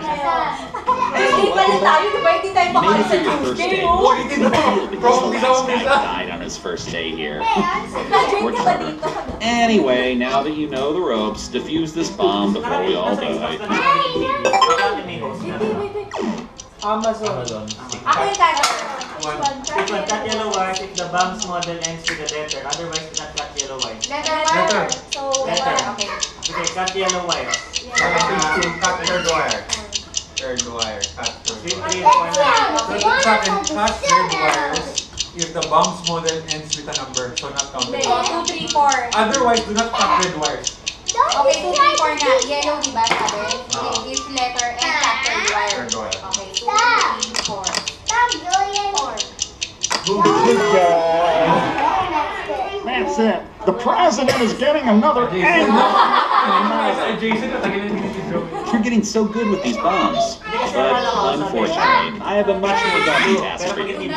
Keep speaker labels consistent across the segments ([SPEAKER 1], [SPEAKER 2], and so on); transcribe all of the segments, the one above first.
[SPEAKER 1] Hindi pala tayo, di ba? Hindi tayo makakali sa Tuesday, oh!
[SPEAKER 2] Died on his first day here. Anyway, now that you know the ropes, defuse this bomb before we all die.
[SPEAKER 3] Amazon.
[SPEAKER 1] Ako yung tayo.
[SPEAKER 3] Which one? Cut yellow wires if the bomb's model ends with a letter. Otherwise, do not cut yellow wires.
[SPEAKER 1] Letter. So,
[SPEAKER 3] Letter.
[SPEAKER 1] okay.
[SPEAKER 3] Okay, cut yellow wires.
[SPEAKER 4] Cut third wire. Third wire. Cut third wire.
[SPEAKER 3] 3, 4, 9.
[SPEAKER 4] Cut third wires if the bomb's model ends with a number, so not counted.
[SPEAKER 1] 2, 3, 4.
[SPEAKER 4] Otherwise, do not cut red wires.
[SPEAKER 1] Okay, 2, 3, 4 nga. Yellow, di ba sabi? Give letter and cut third wire.
[SPEAKER 4] Third wire.
[SPEAKER 1] Okay, 2, 3, 4.
[SPEAKER 5] Good job. That's it. The president is getting another A.
[SPEAKER 2] You're getting so good with these bombs. But unfortunately, I have a much more daunting task for you.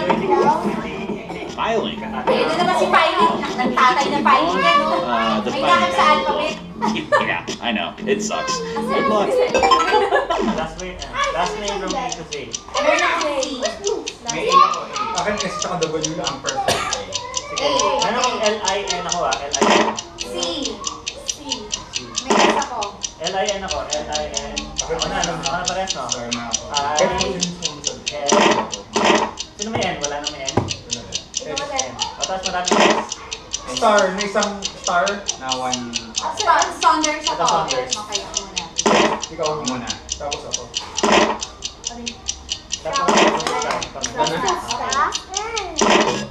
[SPEAKER 2] Filing.
[SPEAKER 1] Ito naman si Filing. Nagtatay na Filing yan, no?
[SPEAKER 2] The
[SPEAKER 1] May nakap sa alphabet.
[SPEAKER 2] Yeah, I know. It sucks. Good luck.
[SPEAKER 3] Last name from A to Z.
[SPEAKER 1] Meron ako C.
[SPEAKER 4] May A ako. Akin kasi sa W lang ang first name.
[SPEAKER 3] Sige. Ano kung L-I-N ako L-I-N.
[SPEAKER 1] C. May S ako.
[SPEAKER 3] L-I-N ako. L-I-N. Ano parehas, no?
[SPEAKER 4] Sorry na ako.
[SPEAKER 3] I-N. Sino may N? Wala na may N.
[SPEAKER 1] Ikaw ulit.
[SPEAKER 3] Tapos maraming S.
[SPEAKER 4] Star, may isang star na one.
[SPEAKER 1] Saunders ako.
[SPEAKER 3] Saunders.
[SPEAKER 1] Okay, ako muna.
[SPEAKER 4] Ikaw muna. Tapos ako.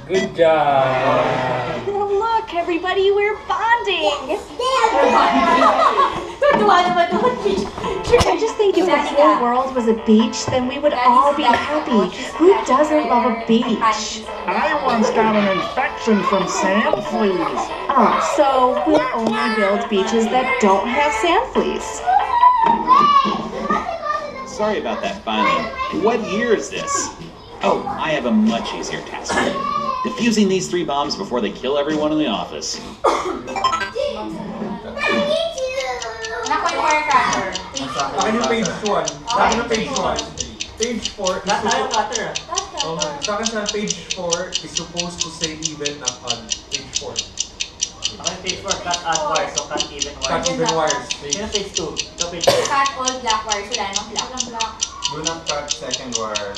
[SPEAKER 6] Good job.
[SPEAKER 7] Look, everybody, we're bonding. I just think if the whole world was a beach, then we would all be happy. Who doesn't love a beach?
[SPEAKER 5] I once got an infection from sand fleas.
[SPEAKER 7] Oh, so we'll only build beaches that don't have sand fleas.
[SPEAKER 2] Sorry about that filing. What year is this? Oh, I have a much easier task for you. Defusing these 3 bombs before they kill everyone in the office.
[SPEAKER 1] Naku yung firecracker.
[SPEAKER 4] Akin yung page 1. Sa akin yung page 1. Page 4 is
[SPEAKER 3] Ayaw cutter.
[SPEAKER 4] Sa akin sa page 4 is supposed to say even, not odd. Page 4.
[SPEAKER 3] Okay, page 4, cut odd wires. So cut even
[SPEAKER 4] Cut
[SPEAKER 3] wires.
[SPEAKER 4] even wires.
[SPEAKER 3] Sino page 2? Ito page 2.
[SPEAKER 1] Cut all black wires. Wala namang black.
[SPEAKER 4] Do not cut second wire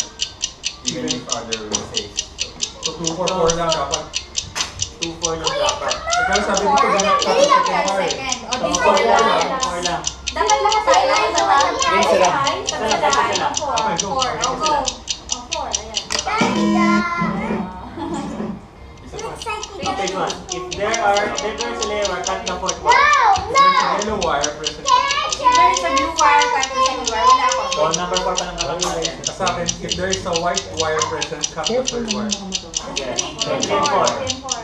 [SPEAKER 4] even if other will say. So 2, 4, 4 lang dapat.
[SPEAKER 3] 2, 4 lang dapat.
[SPEAKER 4] Pero sabi dito do not cut
[SPEAKER 1] Hindi lang
[SPEAKER 4] second wire.
[SPEAKER 1] second. O,
[SPEAKER 3] So,
[SPEAKER 1] di
[SPEAKER 3] 4 lang.
[SPEAKER 1] lang.
[SPEAKER 3] 4 lang.
[SPEAKER 1] Dapat lahat tayo lang sa top.
[SPEAKER 6] Isa lang.
[SPEAKER 1] Sa 4.
[SPEAKER 4] go.
[SPEAKER 1] 4. O, go. O, 4. Ayan.
[SPEAKER 3] So page 1. If there's a layer, cut the 4th wire.
[SPEAKER 4] There's a yellow wire present.
[SPEAKER 1] If there is a blue wire, cut the second wire. Wala ako.
[SPEAKER 3] So number 4 pa lang kakalimutan.
[SPEAKER 4] Sa akin, if there is a white wire present, cut the third wire.
[SPEAKER 3] Yes. 3 and 4.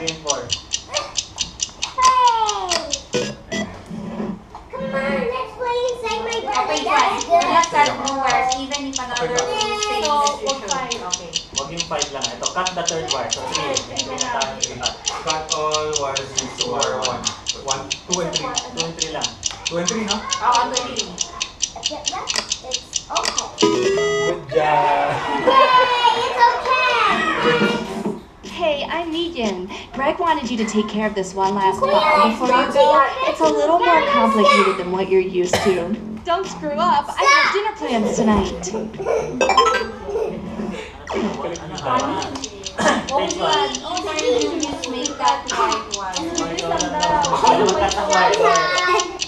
[SPEAKER 3] 3 and 4.
[SPEAKER 1] Okay, guys. Do not cut blue wires even if another is saying that you should. Okay.
[SPEAKER 3] Huwag yung 5 lang. Ito, cut the 3rd wire. So 3. 3 na tayo cut.
[SPEAKER 4] Cut all wires into wire 1. 2 and 3.
[SPEAKER 3] 2 and 3 lang.
[SPEAKER 4] 2 and 3, no?
[SPEAKER 1] Ako, ang 20.
[SPEAKER 6] Good job.
[SPEAKER 7] Hey, I'm Megan. Greg wanted you to take care of this one last bomb before you go. It's a little more complicated than what you're used to. Don't screw up. I have dinner plans tonight.
[SPEAKER 3] Page 1.
[SPEAKER 1] Oh, sorry, you just make that white one.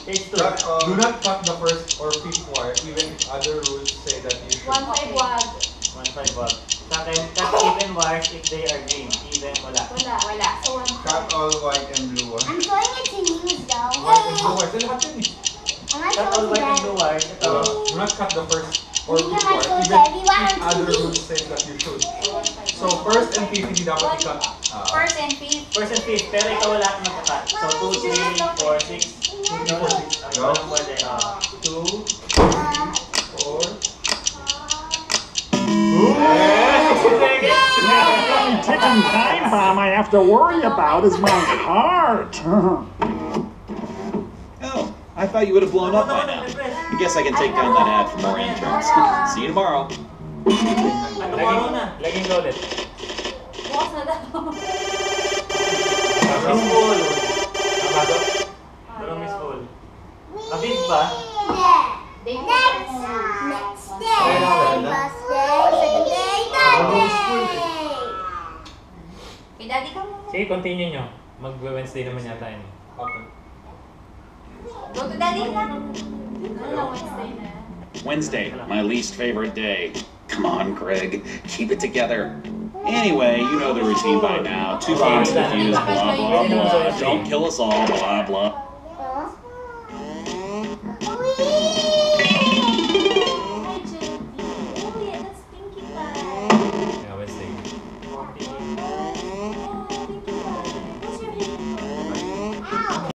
[SPEAKER 3] Page 2.
[SPEAKER 4] Do not cut the first or fifth wire even if other rules say that you should.
[SPEAKER 1] 1-5 wag.
[SPEAKER 3] 1-5 wag. Sa akin, cut even wires if they are green. Even, wala.
[SPEAKER 1] Wala. So,
[SPEAKER 4] Cut all white and blue wires.
[SPEAKER 8] I'm showing it to news though.
[SPEAKER 4] White and blue wires. Lahat yun eh.
[SPEAKER 8] I'm not
[SPEAKER 3] Cut all
[SPEAKER 8] showing
[SPEAKER 3] white and
[SPEAKER 8] that.
[SPEAKER 3] blue wires. Ito.
[SPEAKER 4] Do not cut the first or
[SPEAKER 8] Hindi
[SPEAKER 4] fifth
[SPEAKER 8] naman
[SPEAKER 4] wire
[SPEAKER 8] show
[SPEAKER 4] even
[SPEAKER 8] to everyone
[SPEAKER 4] if
[SPEAKER 8] on
[SPEAKER 4] other
[SPEAKER 8] TV.
[SPEAKER 4] rules say that you should. So first and fifth hindi dapat i-cut.
[SPEAKER 1] first and fifth.
[SPEAKER 3] First and fifth, pero ikaw wala kang magkakat. So 2, 3, 4, 6.
[SPEAKER 4] 2, 3, 4, 6. Go.
[SPEAKER 3] 2, 4.
[SPEAKER 5] Now the only ticking time bomb I have to worry about is my heart.
[SPEAKER 2] Oh, I thought you would have blown up by now. I guess I can take down that ad for more interns. See you tomorrow.
[SPEAKER 3] Tomorrow na.
[SPEAKER 6] Laging ko ulit.
[SPEAKER 1] Bukas na daw.
[SPEAKER 3] Miss Paul.
[SPEAKER 6] Sabado?
[SPEAKER 3] Pero Miss Paul. Abig ba?
[SPEAKER 1] Day
[SPEAKER 8] Next day. First day. Second day. Third day.
[SPEAKER 1] Kay daddy ka muna.
[SPEAKER 6] Sige, continue nyo. Mag-Wednesday naman yata yun.
[SPEAKER 4] Okay.
[SPEAKER 1] Go to daddy na. Ano na Wednesday na?
[SPEAKER 2] Wednesday, my least favorite day. Come on, Greg. Keep it together. Anyway, you know the routine by now. 2 bombs defused, blah, blah, blah. Don't kill us all, blah, blah.